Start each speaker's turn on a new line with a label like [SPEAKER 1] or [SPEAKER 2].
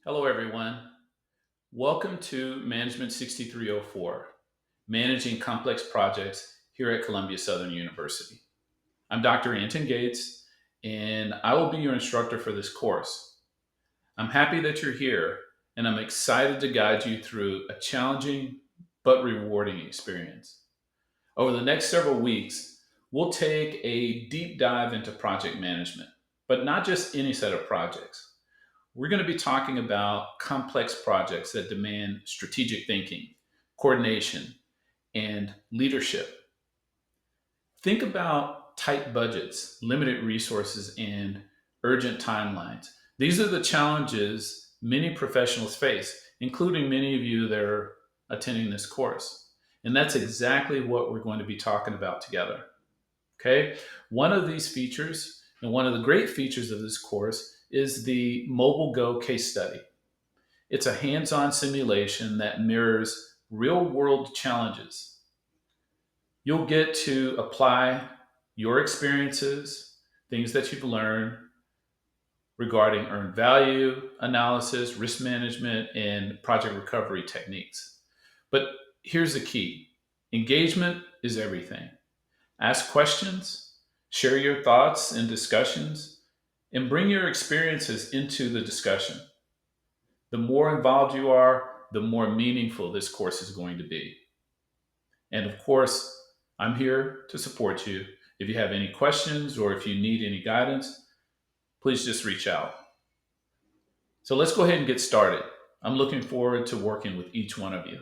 [SPEAKER 1] Hello, everyone. Welcome to Management 6304, Managing Complex Projects here at Columbia Southern University. I'm Dr. Anton Gates, and I will be your instructor for this course. I'm happy that you're here, and I'm excited to guide you through a challenging but rewarding experience. Over the next several weeks, we'll take a deep dive into project management, but not just any set of projects. We're going to be talking about complex projects that demand strategic thinking, coordination, and leadership. Think about tight budgets, limited resources, and urgent timelines. These are the challenges many professionals face, including many of you that are attending this course. And that's exactly what we're going to be talking about together. Okay. One of these features, and one of the great features of this course, is the MobileGo case study. It's a hands on simulation that mirrors real world challenges. You'll get to apply your experiences, things that you've learned regarding earned value analysis, risk management, and project recovery techniques. But here's the key: engagement is everything. Ask questions, share your thoughts and discussions, and bring your experiences into the discussion. The more involved you are, the more meaningful this course is going to be. And of course, I'm here to support you. If you have any questions or if you need any guidance, please just reach out. So let's go ahead and get started. I'm looking forward to working with each one of you.